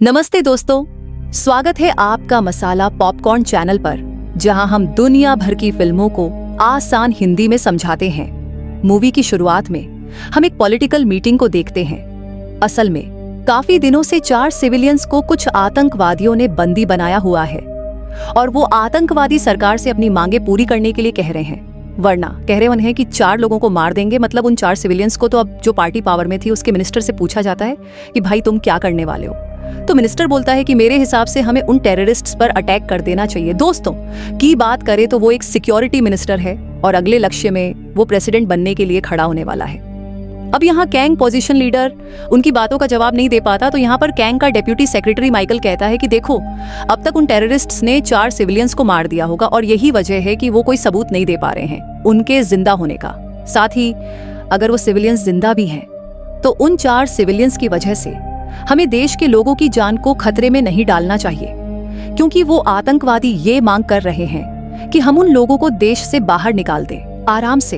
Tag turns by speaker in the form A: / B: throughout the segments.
A: नमस्ते दोस्तों, स्वागत है आपका मसाला पॉपकॉर्न चैनल पर, जहां हम दुनिया भर की फिल्मों को आसान हिंदी में समझाते हैं। मूवी की शुरुआत में हम एक पॉलिटिकल मीटिंग को देखते हैं। असल में काफी दिनों से 4 सिविलियंस को कुछ आतंकवादियों ने बंदी बनाया हुआ है और वो आतंकवादी सरकार से अपनी मांगे पूरी करने के लिए कह रहे हैं। वरना कह रहे हैं कि 4 लोगों को मार देंगे, मतलब उन 4 सिविलियंस को। तो अब जो पार्टी पावर में थी उसके मिनिस्टर से पूछा जाता है कि भाई तुम क्या करने वाले हो। तो मिनिस्टर बोलता है कि मेरे हिसाब से हमें उन टेररिस्ट्स पर अटैक कर देना चाहिए। दोस्तों की बात करें तो वो एक सिक्योरिटी मिनिस्टर है और अगले लक्ष्य में वो प्रेसिडेंट बनने के लिए खड़ा होने वाला है। अब यहाँ कैंग पोजीशन लीडर उनकी बातों का जवाब नहीं दे पाता, तो यहाँ पर कैंग का डेप्यूटी सेक्रेटरी माइकल कहता है कि देखो, अब तक उन टेररिस्ट्स ने 4 सिविलियंस को मार दिया होगा और यही वजह है कि वो कोई सबूत नहीं दे पा रहे हैं उनके जिंदा होने का। साथ ही अगर वो सिविलियंस जिंदा भी हैं तो उन 4 सिविलियंस की वजह से हमें देश के लोगों की जान को खतरे में नहीं डालना चाहिए, क्योंकि वो आतंकवादी ये मांग कर रहे हैं कि हम उन लोगों को देश से बाहर निकाल दें आराम से।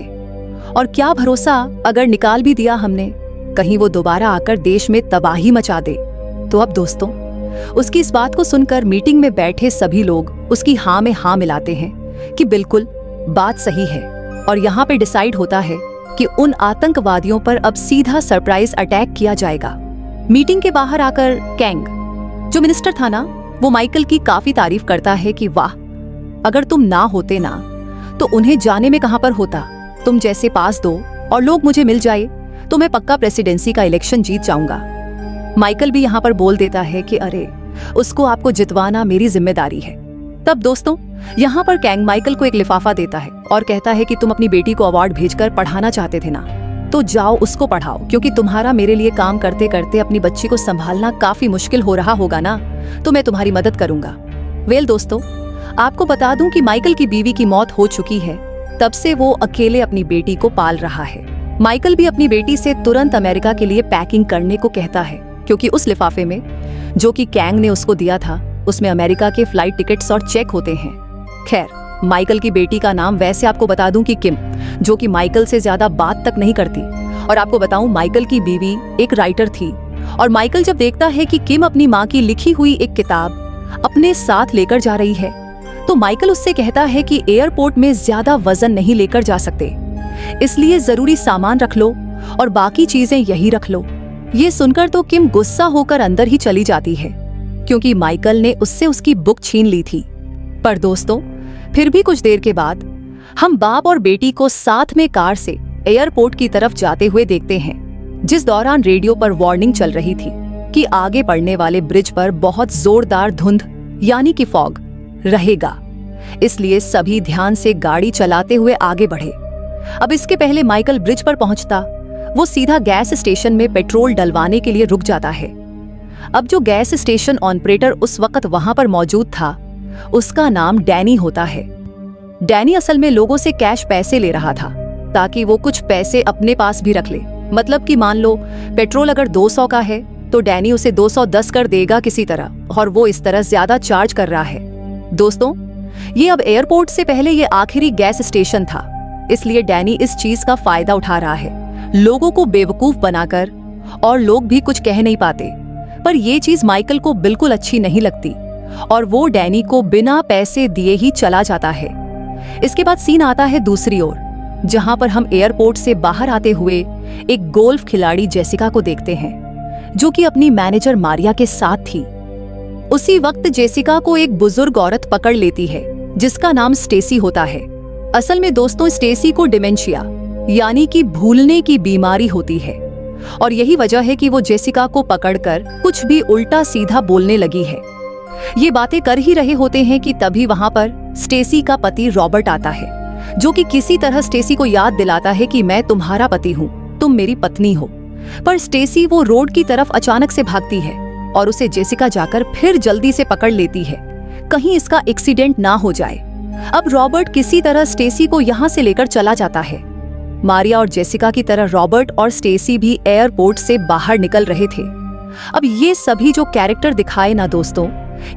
A: और क्या भरोसा, अगर निकाल भी दिया हमने, कहीं वो दोबारा आकर देश में तबाही मचा दे। तो अब दोस्तों, उसकी इस बात को सुनकर मीटिंग में बैठे सभी लोग उसकी हाँ में हाँ मिलाते हैं कि बिल्कुल बात सही है। और यहाँ पे डिसाइड होता है कि उन आतंकवादियों पर अब सीधा सरप्राइज अटैक किया जाएगा। मीटिंग के बाहर आकर कैंग, जो मिनिस्टर था ना, वो माइकल की काफी तारीफ करता है कि वाह, अगर तुम ना होते ना तो उन्हें जाने में कहां पर होता। तुम जैसे पास दो और लोग मुझे मिल जाए तो मैं पक्का प्रेसिडेंसी का इलेक्शन जीत जाऊंगा। माइकल भी यहाँ पर बोल देता है कि अरे, उसको आपको जितवाना मेरी जिम्मेदारी है। तब दोस्तों यहाँ पर कैंग माइकल को एक लिफाफा देता है और कहता है कि तुम अपनी बेटी को अवार्ड भेजकर पढ़ाना चाहते थे ना, तो जाओ उसको पढ़ाओ, क्योंकि तुम्हारा मेरे लिए काम करते करते अपनी बच्ची को संभालना काफी मुश्किल हो रहा होगा ना, तो मैं तुम्हारी मदद करूंगा। वेल दोस्तों, आपको बता दूं कि माइकल की बीवी की मौत हो चुकी है, तब से वो अकेले अपनी बेटी को पाल रहा है। माइकल भी अपनी बेटी से तुरंत अमेरिका के लिए पैकिंग करने को कहता है, क्योंकि उस लिफाफे में जो कि कैंग ने उसको दिया था उसमें अमेरिका के फ्लाइट टिकट्स और चेक होते हैं। खैर, माइकल की बेटी का नाम वैसे आपको बता दूं कि किम, जो कि माइकल से ज्यादा बात तक नहीं करती। और आपको बताऊं, माइकल की बीवी एक राइटर थी और माइकल जब देखता है कि किम अपनी माँ की लिखी हुई एक किताब अपने साथ लेकर जा रही है, तो माइकल उससे कहता है कि एयरपोर्ट में ज्यादा वजन नहीं लेकर जा सकते, इसलिए जरूरी सामान रख लो और बाकी चीजें यही रख लो। ये सुनकर तो किम गुस्सा होकर अंदर ही चली जाती है, क्योंकि माइकल ने उससे उसकी बुक छीन ली थी। पर दोस्तों, फिर भी कुछ देर के बाद हम बाप और बेटी को साथ में कार से एयरपोर्ट की तरफ जाते हुए देखते हैं, जिस दौरान रेडियो पर वार्निंग चल रही थी कि आगे बढ़ने वाले ब्रिज पर बहुत जोरदार धुंध यानी कि फॉग रहेगा, इसलिए सभी ध्यान से गाड़ी चलाते हुए आगे बढ़े। अब इसके पहले माइकल ब्रिज पर पहुंचता, वो सीधा गैस स्टेशन में पेट्रोल डलवाने के लिए रुक जाता है। अब जो गैस स्टेशन ऑपरेटर उस वक्त वहां पर मौजूद था, उसका नाम डैनी होता है। डैनी असल में लोगों से कैश पैसे ले रहा था, ताकि वो कुछ पैसे अपने पास भी रख ले। मतलब कि मान लो पेट्रोल अगर 200 का है तो डैनी उसे 210 कर देगा किसी तरह, और वो इस तरह ज्यादा चार्ज कर रहा है। दोस्तों, ये अब एयरपोर्ट से पहले ये आखिरी गैस स्टेशन था, इसलिए डैनी इस चीज का फायदा उठा रहा है, लोगों को बेवकूफ बनाकर, और लोग भी कुछ कह नहीं पाते। पर ये चीज माइकल को बिल्कुल अच्छी नहीं लगती और वो डैनी को बिना पैसे दिए ही चला जाता है। इसके बाद सीन आता है दूसरी ओर, जहां पर हम एयरपोर्ट से बाहर आते हुए एक गोल्फ खिलाड़ी जेसिका को देखते हैं, जो कि अपनी मैनेजर मारिया के साथ थी। उसी वक्त जेसिका को एक बुजुर्ग औरत पकड़ लेती है, जिसका नाम स्टेसी होता है। असल में दोस्तों, स्टेसी को डिमेंशिया यानी कि भूलने की बीमारी होती है, और यही वजह है कि वो जेसिका को पकड़कर कुछ भी उल्टा सीधा बोलने लगी है। ये बातें कर ही रहे होते हैं कि तभी वहां पर स्टेसी का पति रॉबर्ट आता है, जो कि किसी तरह स्टेसी को याद दिलाता है कि मैं तुम्हारा पति हूँ, तुम मेरी पत्नी हो। पर स्टेसी वो रोड की तरफ अचानक से भागती है और उसे जेसिका जाकर फिर जल्दी से पकड़ लेती है, कहीं इसका एक्सीडेंट ना हो जाए। अब रॉबर्ट किसी तरह स्टेसी को यहाँ से लेकर चला जाता है। मारिया और जेसिका की तरह रॉबर्ट और स्टेसी भी एयरपोर्ट से बाहर निकल रहे थे। अब ये सभी जो कैरेक्टर दिखाए ना दोस्तों,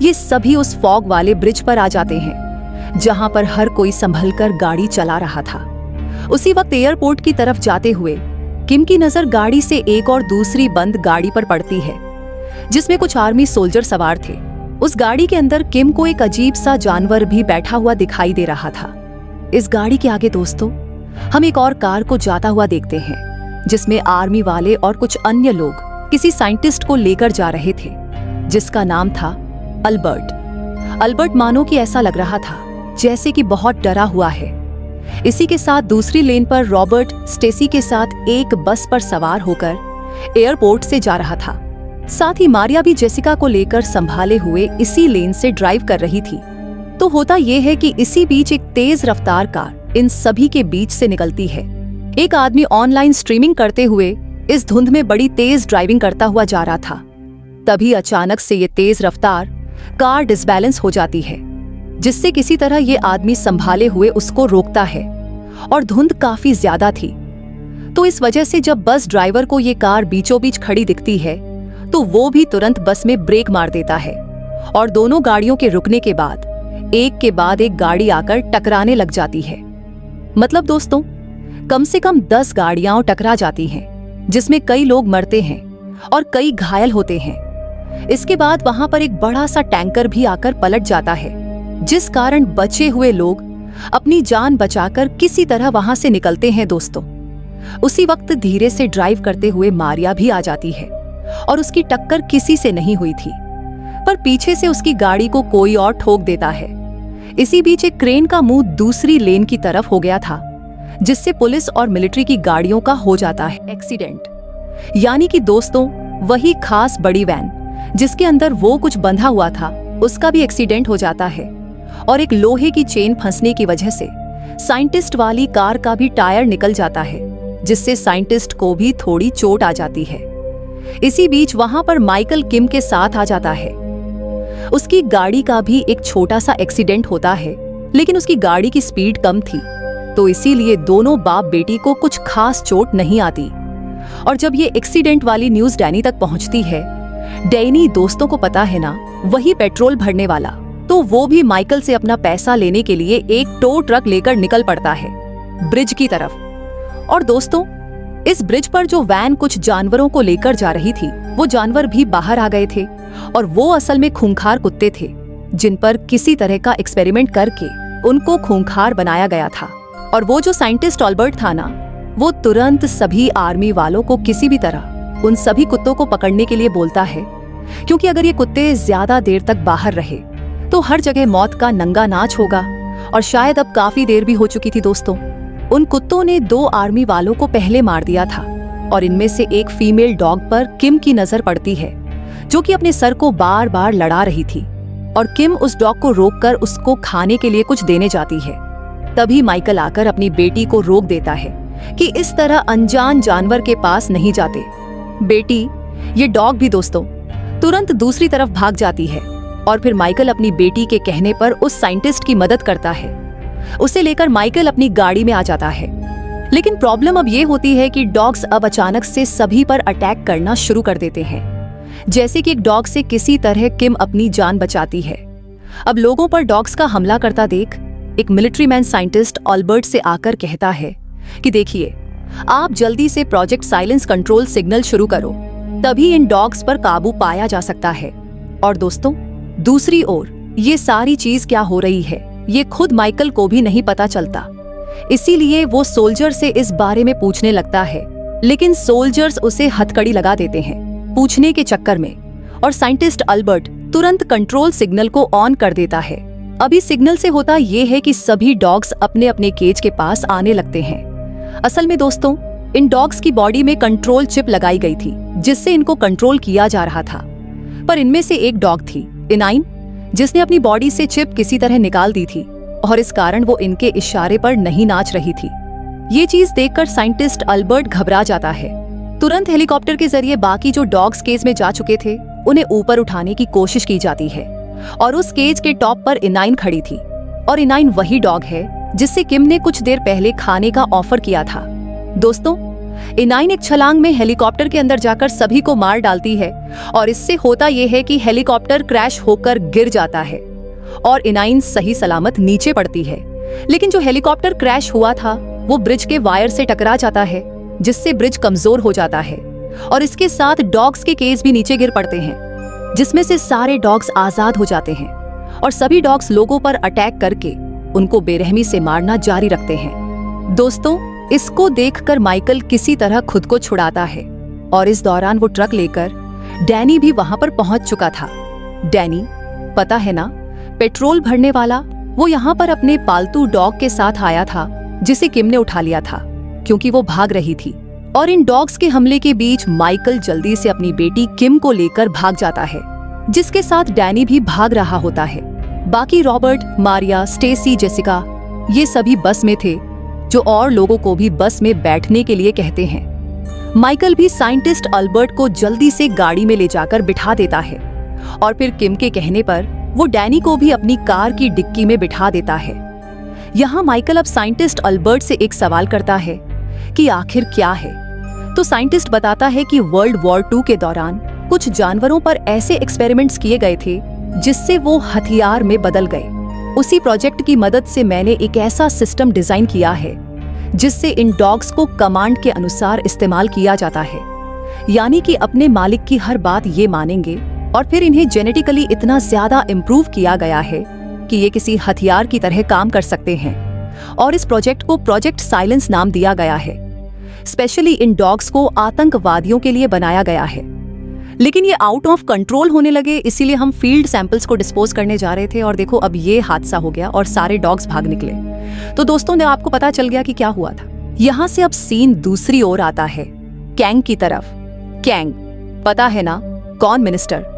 A: ये सभी उस फॉग वाले ब्रिज पर आ जाते हैं, जहां पर हर कोई संभलकर गाड़ी चला रहा था। उसी वक्त एयरपोर्ट की तरफ जाते हुए किम की नजर गाड़ी से एक और दूसरी बंद गाड़ी पर पड़ती है, जिसमें कुछ आर्मी सोल्जर सवार थे। उस गाड़ी के अंदर किम को एक अजीब सा जानवर भी बैठा हुआ दिखाई दे रहा था। इस गाड़ी के आगे दोस्तों हम एक और कार को जाता हुआ देखते हैं, जिसमें आर्मी वाले और कुछ अन्य लोग किसी साइंटिस्ट को लेकर जा रहे थे, जिसका नाम था अल्बर्ट। अल्बर्ट मानो कि ऐसा लग रहा था जैसे कि बहुत डरा हुआ है। इसी के साथ दूसरी लेन पर रॉबर्ट स्टेसी के साथ एक बस पर सवार होकर एयरपोर्ट से जा रहा था। साथ ही मारिया भी जेसिका को लेकर संभाले हुए इसी लेन से ड्राइव कर रही थी। तो होता यह है कि इसी बीच एक तेज रफ्तार कार इन सभी के बीच से निकलती है। एक आदमी ऑनलाइन स्ट्रीमिंग करते हुए इस धुंध में बड़ी तेज ड्राइविंग करता हुआ जा रहा था। तभी अचानक से ये तेज रफ्तार कार डिसबैलेंस हो जाती है, जिससे किसी तरह ये आदमी संभाले हुए उसको रोकता है। और धुंध काफी ज्यादा थी, तो इस वजह से जब बस ड्राइवर को ये कार बीचों बीच खड़ी दिखती है तो वो भी तुरंत बस में ब्रेक मार देता है और दोनों गाड़ियों के रुकने के बाद एक के बाद एक गाड़ी आकर टकराने लग जाती है। मतलब दोस्तों कम से कम 10 गाड़ियां टकरा जाती हैं, जिसमें कई लोग मरते हैं और कई घायल होते हैं। इसके बाद वहां पर एक बड़ा सा टैंकर भी आकर पलट जाता है, जिस कारण बचे हुए लोग अपनी जान बचाकर किसी तरह वहां से निकलते हैं। दोस्तों उसी वक्त धीरे से ड्राइव करते हुए मारिया भी आ जाती है और उसकी टक्कर किसी से नहीं हुई थी, पर पीछे से उसकी गाड़ी को कोई और ठोक देता है। इसी बीच एक क्रेन का मुंह दूसरी लेन की तरफ हो गया था, जिससे पुलिस और मिलिट्री की गाड़ियों का हो जाता है एक्सीडेंट। यानी कि दोस्तों वही खास बड़ी वैन जिसके अंदर वो कुछ बंधा हुआ था, उसका भी एक्सीडेंट हो जाता है और एक लोहे की चेन फंसने की वजह से साइंटिस्ट वाली कार का भी टायर निकल जाता है, जिससे साइंटिस्ट को भी थोड़ी चोट आ जाती है। इसी बीच वहां पर माइकल किम के साथ आ जाता है। उसकी गाड़ी का भी एक छोटा सा एक्सीडेंट होता है, लेकिन उसकी गाड़ी की स्पीड कम थी, तो इसीलिए दोनों बाप बेटी को कुछ खास चोट नहीं आती। और जब ये एक्सीडेंट वाली न्यूज डैनी तक पहुंचती है, डैनी दोस्तों को पता है ना वही पेट्रोल भरने वाला, तो वो भी माइकल से अपना पैसा लेने के लिए एक टो ट्रक लेकर निकल पड़ता है ब्रिज की तरफ। और दोस्तों इस ब्रिज पर जो वैन कुछ जानवरों को लेकर जा रही थी, वो जानवर भी बाहर आ गए थे और वो असल में खूंखार कुत्ते थे, जिन पर किसी तरह का एक्सपेरिमेंट करके उनको खूंखार बनाया गया था। और वो जो साइंटिस्ट अल्बर्ट था ना, वो तुरंत सभी आर्मी वालों को किसी भी तरह उन सभी कुत्तों को पकड़ने के लिए बोलता है, क्योंकि अगर ये कुत्ते ज्यादा देर तक बाहर रहे तो हर जगह मौत का नंगा नाच होगा। और शायद अब काफी देर भी हो चुकी थी दोस्तों। उन कुत्तों ने 2 आर्मी वालों को पहले मार दिया था और इनमें से एक फीमेल डॉग पर किम की नजर पड़ती है, जो कि अपने सर को बार बार लड़ा रही थी। और किम उस डॉग को रोककर उसको खाने के लिए कुछ देने जाती है। तभी माइकल आकर अपनी बेटी को रोक देता है कि इस तरह अनजान जानवर के पास नहीं जाते। बेटी, ये डॉग भी दोस्तों तुरंत दूसरी तरफ भाग जाती है और फिर माइकल अपनी बेटी के कहने पर उस साइंटिस्ट की मदद करता है। उसे लेकर माइकल अपनी गाड़ी में आ जाता है। लेकिन प्रॉब्लम अब ये होती है कि डॉग्स अब अचानक से सभी पर अटैक करना शुरू कर देते हैं। जैसे कि एक डॉग से किसी तरह किम अपनी जान बचाती है। अब लोगों पर डॉग्स का हमला करता देख एक मिलिट्री मैन साइंटिस्ट अल्बर्ट से आकर कहता है कि देखिए, आप जल्दी से प्रोजेक्ट साइलेंस कंट्रोल सिग्नल शुरू करो, तभी इन डॉग्स पर काबू पाया जा सकता है। और दोस्तों दूसरी ओर ये सारी चीज क्या हो रही है, ये खुद माइकल को भी नहीं पता चलता। इसीलिए वो सोल्जर से इस बारे में पूछने लगता है, लेकिन सोल्जर्स उसे हथकड़ी लगा देते हैं पूछने के चक्कर में। और साइंटिस्ट अल्बर्ट तुरंत कंट्रोल सिग्नल को ऑन कर देता है। अभी सिग्नल से होता ये है कि सभी डॉग्स अपने अपने केज के पास आने लगते हैं। असल में दोस्तों इन डॉग्स की बॉडी में कंट्रोल चिप लगाई गई थी, जिससे इनको कंट्रोल किया जा रहा था। पर इनमें से एक डॉग थी इनाइन, जिसने अपनी बॉडी से चिप किसी तरह निकाल दी थी और इस कारण वो इनके इशारे पर नहीं नाच रही थी। ये चीज देखकर साइंटिस्ट अल्बर्ट घबरा जाता है। तुरंत हेलीकॉप्टर के जरिए बाकी जो डॉग्स केज में जा चुके थे उन्हें ऊपर उठाने की कोशिश की जाती है और उस केज के टॉप पर इनाइन खड़ी थी। और इनाइन वही डॉग है जिससे किम ने कुछ देर पहले खाने का ऑफर किया था। दोस्तों इनाइन एक छलांग में हेलीकॉप्टर के अंदर जाकर सभी को मार डालती है और इससे होता यह है कि हेलीकॉप्टर क्रैश होकर गिर जाता है और इनाइन सही सलामत नीचे पड़ती है। लेकिन जो हेलीकॉप्टर क्रैश हुआ था वो ब्रिज के वायर से टकरा जाता है, जिससे ब्रिज कमजोर हो जाता है और इसके साथ डॉग्स के केज भी नीचे गिर पड़ते हैं। जिसमें से सारे डॉग्स आजाद हो जाते हैं और सभी डॉग्स लोगों पर अटैक करके उनको बेरहमी से मारना जारी रखते हैं। दोस्तों, इसको देखकर माइकल किसी तरह खुद को छुड़ाता है और इस दौरान वो ट्रक लेकर डैनी भी वहां पर पहुंच चुका था। डैनी, पता है ना, पेट्रोल भरने वाला, वो यहाँ पर अपने पालतू डॉग के साथ आया था जिसे किम ने उठा लिया था क्योंकि वो भाग रही थी। और इन डॉग्स के हमले के बीच माइकल जल्दी से अपनी बेटी किम को लेकर भाग जाता है, जिसके साथ डैनी भी भाग रहा होता है। बाकी रॉबर्ट, मारिया, स्टेसी, जेसिका, ये सभी बस में थे, जो और लोगों को भी बस में बैठने के लिए कहते हैं। माइकल भी साइंटिस्ट अल्बर्ट को जल्दी से गाड़ी में ले जाकर बिठा देता है और फिर किम के कहने पर वो डैनी को भी अपनी कार की डिक्की में बिठा देता है। यहाँ माइकल अब साइंटिस्ट अल्बर्ट से एक सवाल करता है कि आखिर क्या है, तो साइंटिस्ट बताता है कि वर्ल्ड वॉर 2 के दौरान कुछ जानवरों पर ऐसे एक्सपेरिमेंट्स किए गए थे जिससे वो हथियार में बदल गए। उसी प्रोजेक्ट की मदद से मैंने एक ऐसा सिस्टम डिजाइन किया है जिससे इन डॉग्स को कमांड के अनुसार इस्तेमाल किया जाता है, यानी कि अपने मालिक की हर बात ये मानेंगे। और फिर इन्हें जेनेटिकली इतना ज्यादा इम्प्रूव किया गया है कि ये किसी हथियार की तरह काम कर सकते हैं। और इस प्रोजेक्ट को प्रोजेक्ट साइलेंस नाम दिया गया है। स्पेशली इन डॉग्स को आतंकवादियों के लिए बनाया गया है, लेकिन ये आउट ऑफ कंट्रोल होने लगे, इसीलिए हम फील्ड सैंपल्स को डिस्पोज करने जा रहे थे और देखो अब ये हादसा हो गया और सारे डॉग्स भाग निकले। तो दोस्तों ने आपको पता चल गया कि क्या हुआ था। यहाँ से अब सीन दूसरी ओर आता है, कैंग की तरफ। कैंग, पता है ना, कौन मिनिस्टर,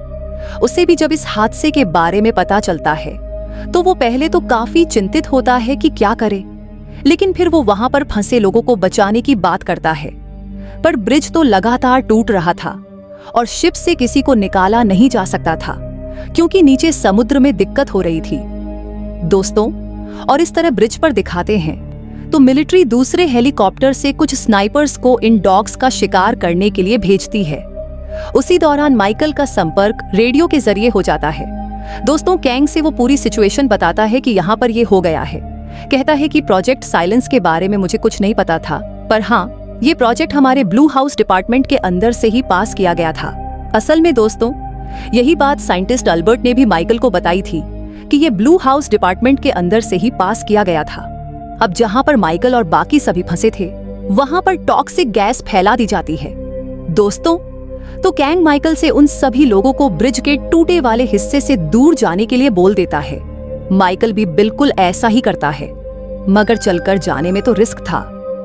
A: उसे भी जब इस हादसे के बारे में पता चलता है तो वो पहले तो काफी चिंतित होता है कि क्या करे, लेकिन फिर वो वहां पर फंसे लोगों को बचाने की बात करता है। पर ब्रिज तो लगातार टूट रहा था और शिप से किसी को निकाला नहीं जा सकता था क्योंकि नीचे समुद्र में दिक्कत हो रही थी। दोस्तों, और इस तरह ब्रिज पर दिखाते हैं तो मिलिट्री दूसरे हेलीकॉप्टर से कुछ स्नाइपर्स को इन डॉग्स का शिकार करने के लिए भेजती है। उसी दौरान माइकल का संपर्क रेडियो के जरिए हो जाता है। दोस्तों, कैंग से वो पूरी सिचुएशन बताता है कि यहाँ पर ये हो गया है। कहता है कि प्रोजेक्ट साइलेंस के बारे में मुझे कुछ नहीं पता था, पर हाँ, ये प्रोजेक्ट हमारे ब्लू हाउस डिपार्टमेंट के अंदर से ही पास किया गया था। असल में दोस्तों, यही बात साइंटिस्ट अल्बर्ट ने भी माइकल को बताई थी कि ये ब्लू हाउस डिपार्टमेंट के अंदर से ही पास किया गया था। अब जहाँ पर माइकल और बाकी सभी फंसे थे, वहां पर टॉक्सिक गैस फैला दी जाती है। दोस्तों, तो कैंग माइकल से उन सभी लोगों को ब्रिज के टूटे वाले हिस्से से दूर जाने के लिए बोल देता है। माइकल भी बिल्कुल ऐसा ही करता है, मगर चलकर जाने में तो रिस्क था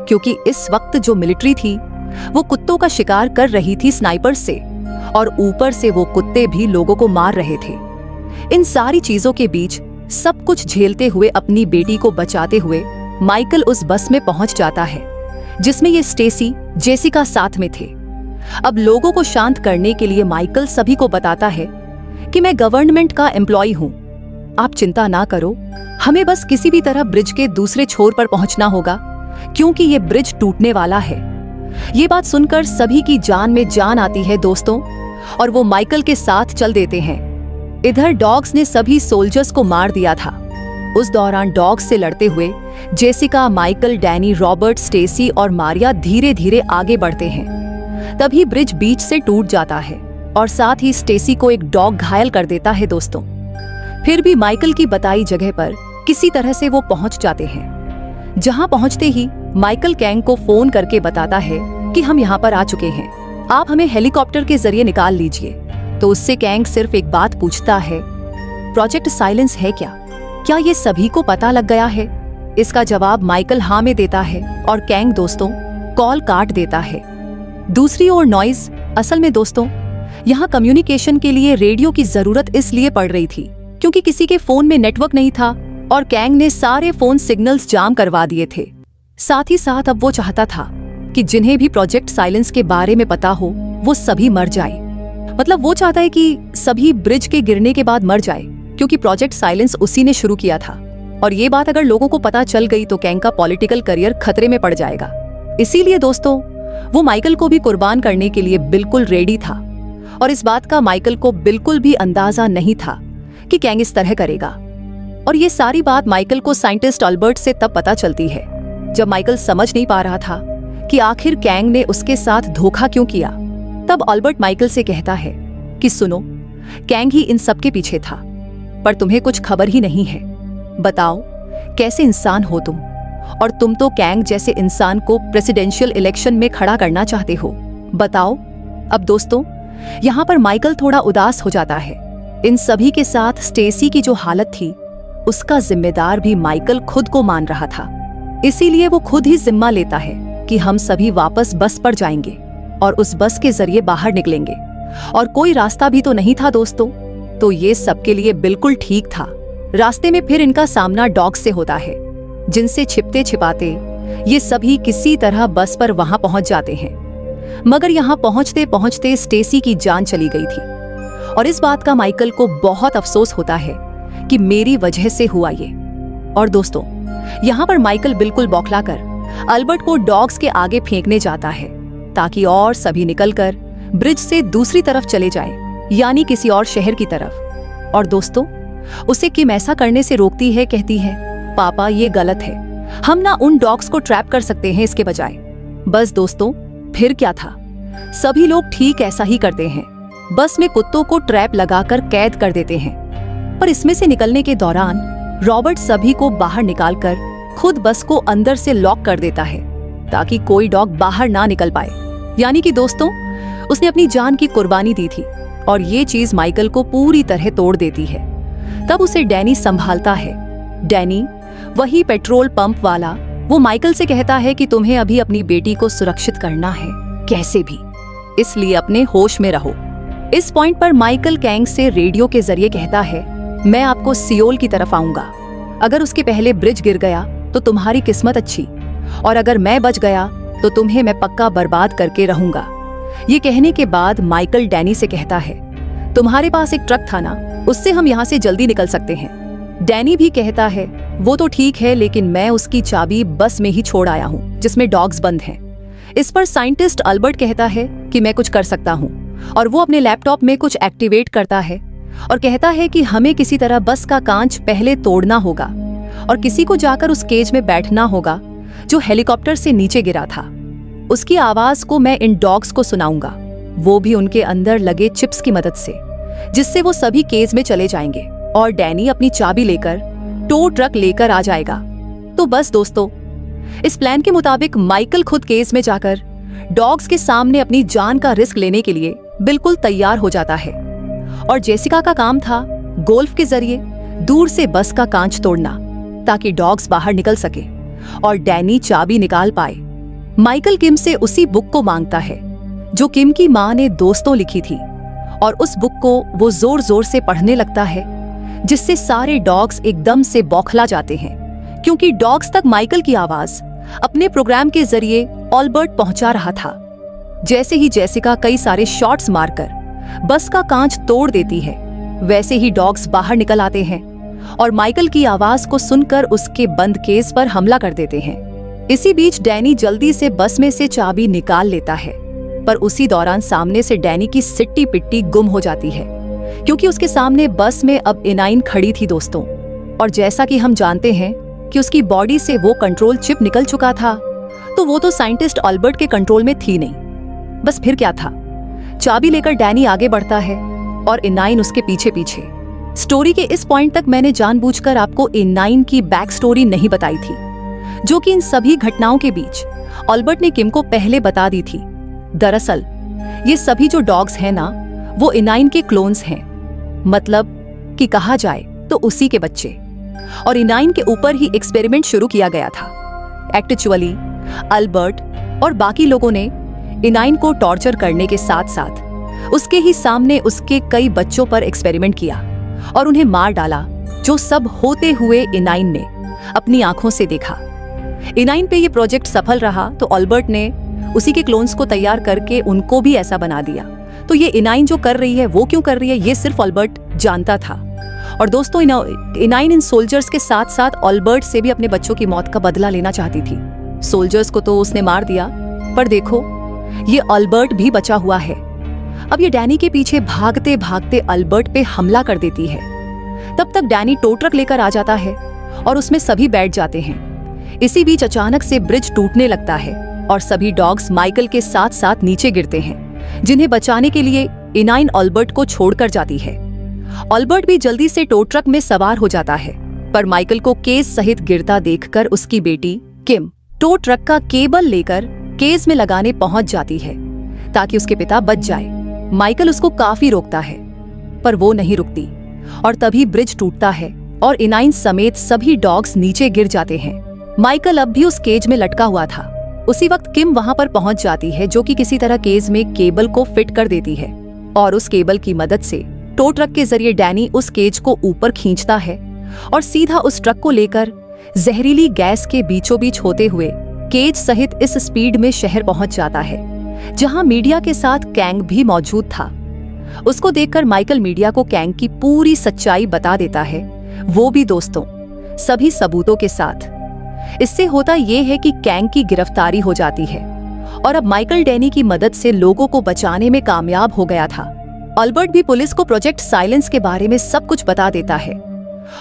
A: क्योंकि इस वक्त जो मिलिट्री थी वो कुत्तों का शिकार कर रही थी स्नाइपर से, और ऊपर से वो कुत्ते भी लोगों को मार रहे थे। इन सारी चीजों के बीच सब कुछ झेलते हुए अपनी बेटी को बचाते हुए माइकल उस बस में पहुंच जाता है जिसमें ये स्टेसी, जेसिका साथ में थे। अब लोगों को शांत करने के लिए माइकल सभी को बताता है कि मैं गवर्नमेंट का एम्प्लॉय हूं, आप चिंता ना करो, हमें बस किसी भी तरह ब्रिज के दूसरे छोर पर पहुंचना होगा क्योंकि ये ब्रिज टूटने वाला है। ये बात सुनकर सभी की जान में जान आती है दोस्तों, और वो माइकल के साथ चल देते हैं। इधर डॉग्स ने सभी सोल्जर्स को मार दिया था। उस दौरान डॉग्स से लड़ते हुए Jessica, Michael, Danny, Robert, Stacy और मारिया धीरे धीरे आगे बढ़ते हैं। तभी ब्रिज बीच से टूट जाता है और साथ ही स्टेसी को एक डॉग घायल कर देता है। दोस्तों, फिर भी माइकल की बताई जगह पर किसी तरह से वो पहुंच जाते हैं। जहां पहुंचते ही माइकल कैंग को फोन करके बताता है कि हम यहां पर आ चुके हैं, आप हमें हेलीकॉप्टर के जरिए निकाल लीजिए। तो उससे कैंग सिर्फ एक बात पूछता है, प्रोजेक्ट साइलेंस है क्या? क्या ये सभी को पता लग गया है? इसका जवाब माइकल हाँ में देता है और कैंग दोस्तों कॉल काट देता है। दूसरी ओर नॉइज, असल में दोस्तों यहाँ कम्युनिकेशन के लिए रेडियो की जरूरत इसलिए पड़ रही थी क्योंकि किसी के फोन में नेटवर्क नहीं था और कैंग ने सारे फोन सिग्नल्स जाम करवा दिए थे। साथ ही साथ अब वो चाहता था कि जिन्हें भी प्रोजेक्ट साइलेंस के बारे में पता हो वो सभी मर जाए। मतलब वो चाहता है कि सभी ब्रिज के गिरने के बाद मर जाए क्योंकि प्रोजेक्ट साइलेंस उसी ने शुरू किया था, और ये बात अगर लोगों को पता चल गई तो कैंग का पॉलिटिकल करियर खतरे में पड़ जाएगा। इसीलिए दोस्तों वो माइकल को भी कुर्बान करने के लिए बिल्कुल रेडी था, और इस बात का माइकल को बिल्कुल भी अंदाजा नहीं था कि कैंग इस तरह करेगा। और ये सारी बात माइकल को साइंटिस्ट अल्बर्ट से तब पता चलती है जब माइकल समझ नहीं पा रहा था कि आखिर कैंग ने उसके साथ धोखा क्यों किया। तब अल्बर्ट माइकल से कहता है कि सुनो, कैंग ही इन सब के पीछे था। पर तुम्हें कुछ खबर ही नहीं है। बताओ, कैसे इंसान हो तुम? और तुम तो कैंग जैसे इंसान को प्रेसिडेंशियल इलेक्शन में खड़ा करना चाहते हो। बताओ। अब दोस्तों, यहाँ पर माइकल थोड़ा उदास हो जाता है। इन सभी के साथ स्टेसी की जो हालत थी, उसका जिम्मेदार भी माइकल खुद को मान रहा था। इसीलिए वो खुद ही जिम्मा लेता है कि हम सभी वापस बस पर जाएंगे और उस बस के जरिए बाहर निकलेंगे। और कोई रास्ता भी तो नहीं था दोस्तों, तो ये सबके लिए बिल्कुल ठीक था। रास्ते में फिर इनका सामना डॉग्स से होता है, जिनसे छिपते छिपाते ये सभी किसी तरह बस पर वहां पहुंच जाते हैं। मगर यहां पहुंचते पहुंचते स्टेसी की जान चली गई थी और इस बात का माइकल को बहुत अफसोस होता है कि मेरी वजह से हुआ ये। और दोस्तों, यहां पर माइकल बिल्कुल बौखलाकर अल्बर्ट को डॉग्स के आगे फेंकने जाता है ताकि और सभी निकलकर ब्रिज से दूसरी तरफ चले जाएं, यानी किसी और शहर की तरफ। और दोस्तों, उसे किम ऐसा करने से रोकती है, कहती है, पापा ये गलत है, हम ना उन डॉग्स को ट्रैप कर सकते हैं इसके बजाय। बस दोस्तों, फिर क्या था, सभी लोग ठीक ऐसा ही करते हैं, बस में कुत्तों को ट्रैप लगाकर कैद कर देते हैं। पर इसमें से निकलने के दौरान रॉबर्ट सभी को बाहर निकालकर खुद बस को अंदर से लॉक कर देता है ताकि कोई डॉग बाहर ना निकल पाए। यानी कि दोस्तों, उसने अपनी जान की कुर्बानी दी थी और ये चीज माइकल को पूरी तरह तोड़ देती है। तब उसे डैनी संभालता है। डैनी, वही पेट्रोल पंप वाला, वो माइकल से कहता है कि तुम्हें अभी अपनी बेटी को सुरक्षित करना है कैसे भी, इसलिए अपने होश में रहो। इस पॉइंट पर माइकल कैंग से रेडियो के जरिए कहता है, मैं आपको सियोल की तरफ आऊंगा। अगर उसके पहले ब्रिज गिर गया तो तुम्हारी किस्मत अच्छी, और अगर मैं बच गया तो तुम्हें मैं पक्का बर्बाद करके रहूंगा। ये कहने के बाद माइकल डैनी से कहता है, तुम्हारे पास एक ट्रक था ना, उससे हम यहाँ से जल्दी निकल सकते हैं। डैनी भी कहता है, वो तो ठीक है, लेकिन मैं उसकी चाबी बस में ही छोड़ आया हूँ जिसमें डॉग्स बंद हैं। इस पर साइंटिस्ट अल्बर्ट कहता है कि मैं कुछ कर सकता हूँ, और वो अपने लैपटॉप में कुछ एक्टिवेट करता है और कहता है कि हमें किसी तरह बस का कांच पहले तोड़ना होगा और किसी को जाकर उस केज में बैठना होगा जो हेलीकॉप्टर से नीचे गिरा था। उसकी आवाज को मैं इन डॉग्स को सुनाऊंगा, वो भी उनके अंदर लगे चिप्स की मदद से, जिससे वो सभी केज में चले जाएंगे और डैनी अपनी चाबी लेकर टो ट्रक लेकर आ जाएगा। तो बस दोस्तों, इस प्लान के मुताबिक माइकल खुद केज में जाकर डॉग्स के सामने अपनी जान का रिस्क लेने के लिए बिल्कुल तैयार हो जाता है। और जेसिका का काम था गोल्फ के जरिए दूर से बस का कांच तोड़ना ताकि डॉग्स बाहर निकल सके और डैनी चाबी निकाल पाए। माइकल किम से उसी बुक को मांगता है जो किम की मां ने दोस्तों लिखी थी, और उस बुक को वो जोर जोर से पढ़ने लगता है, जिससे सारे डॉग्स एकदम से बौखला जाते हैं, क्योंकि डॉग्स तक माइकल की आवाज अपने प्रोग्राम के जरिए अल्बर्ट पहुंचा रहा था। जैसे ही जेसिका कई सारे शॉट्स मारकर बस का कांच तोड़ देती है, वैसे ही डॉग्स बाहर निकल आते हैं और माइकल की आवाज को सुनकर उसके बंद केस पर हमला कर देते हैं। इसी बीच डैनी जल्दी से बस में से चाबी निकाल लेता है, पर उसी दौरान सामने से डैनी की सिट्टी पिट्टी गुम हो जाती है, क्योंकि उसके सामने बस में अब इनाइन खड़ी थी दोस्तों। और जैसा कि हम जानते हैं कि उसकी बॉडी से वो कंट्रोल चिप निकल चुका था, तो वो तो साइंटिस्ट अल्बर्ट के कंट्रोल में थी नहीं। बस फिर क्या था, चाबी लेकर डैनी आगे बढ़ता है और इनाइन उसके पीछे पीछे। स्टोरी के इस पॉइंट तक मैंने जानबूझकर आपको इनाइन की बैक स्टोरी नहीं बताई थी, जो कि इन सभी घटनाओं के बीच अल्बर्ट ने किम को पहले बता दी थी। दरअसल ये सभी जो डॉग्स हैं ना, वो इनाइन के क्लोन्स हैं, मतलब कि कहा जाए तो उसी के बच्चे। और इनाइन के ऊपर ही एक्सपेरिमेंट शुरू किया गया था। एक्चुअली अल्बर्ट और बाकी लोगों ने इनाइन को टॉर्चर करने के साथ साथ उसके ही सामने उसके कई बच्चों पर एक्सपेरिमेंट किया और उन्हें मार डाला, जो सब होते हुए इनाइन ने अपनी आंखों से देखा। इनाइन पे ये प्रोजेक्ट सफल रहा तो अल्बर्ट ने उसी के क्लोन्स को तैयार करके उनको भी ऐसा बना दिया। तो ये इनाइन जो कर रही है वो क्यों कर रही है, ये सिर्फ अल्बर्ट जानता था। और दोस्तों, इनाइन इन सोल्जर्स के साथ साथ अल्बर्ट से भी अपने बच्चों की मौत का बदला लेना चाहती थी। सोल्जर्स को तो उसने मार दिया, पर देखो ये अल्बर्ट भी बचा हुआ है। अब ये डैनी के पीछे भागते भागते अल्बर्ट पे हमला कर देती है। तब तक डैनी टो ट्रक लेकर आ जाता है और उसमें सभी बैठ जाते हैं। इसी बीच अचानक से ब्रिज टूटने लगता है और सभी डॉग्स माइकल के साथ साथ नीचे गिरते हैं, जिन्हें बचाने के लिए इनाइन ऑल्बर्ट को छोड़कर जाती है। ऑल्बर्ट भी जल्दी से टो ट्रक में सवार हो जाता है, पर माइकल को केज सहित गिरता देखकर उसकी बेटी किम टो ट्रक का केबल लेकर केज में लगाने पहुंच जाती है ताकि उसके पिता बच जाए। माइकल उसको काफी रोकता है, पर वो नहीं रुकती और तभी ब्रिज टूटता है और इनाइन समेत सभी डॉग्स नीचे गिर जाते हैं। माइकल अब भी उस केज में लटका हुआ था। उसी वक्त किम वहां पर पहुंच जाती है, जो कि किसी तरह केज में केबल को फिट कर देती है और उस केबल की मदद से टो ट्रक के जरिए डैनी उस केज को ऊपर खींचता है और सीधा उस ट्रक को लेकर जहरीली गैस के बीचों बीच होते हुए केज सहित इस स्पीड में शहर पहुंच जाता है, जहां मीडिया के साथ कैंग भी मौजूद था। उसको देखकर माइकल मीडिया को कैंग की पूरी सच्चाई बता देता है, वो भी दोस्तों सभी सबूतों के साथ। इससे होता ये है कि कैंग की गिरफ्तारी हो जाती है और अब माइकल डैनी की मदद से लोगों को बचाने में कामयाब हो गया था। ऑल्बर्ट भी पुलिस को प्रोजेक्ट साइलेंस के बारे में सब कुछ बता देता है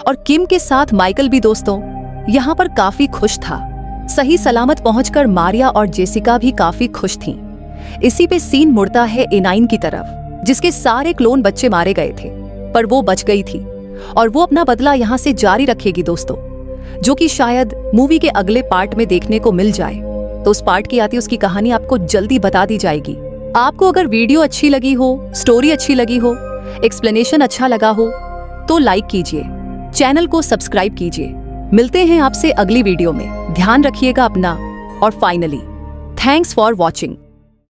A: और किम के साथ माइकल भी दोस्तों यहाँ पर काफी खुश था। सही सलामत पहुंचकर मारिया और जेसिका भी काफी खुश थीं। इसी पे सीन मुड़ता है इनाइन की तरफ, जिसके सारे क्लोन बच्चे मारे गए थे, पर वो बच गई थी और वो अपना बदला यहाँ से जारी रखेगी दोस्तों, जो कि शायद मूवी के अगले पार्ट में देखने को मिल जाए। तो उस पार्ट की आती उसकी कहानी आपको जल्दी बता दी जाएगी। आपको अगर वीडियो अच्छी लगी हो, स्टोरी अच्छी लगी हो, एक्सप्लेनेशन अच्छा लगा हो तो लाइक कीजिए, चैनल को सब्सक्राइब कीजिए। मिलते हैं आपसे अगली वीडियो में। ध्यान रखिएगा अपना और फाइनली थैंक्स फॉर वॉचिंग।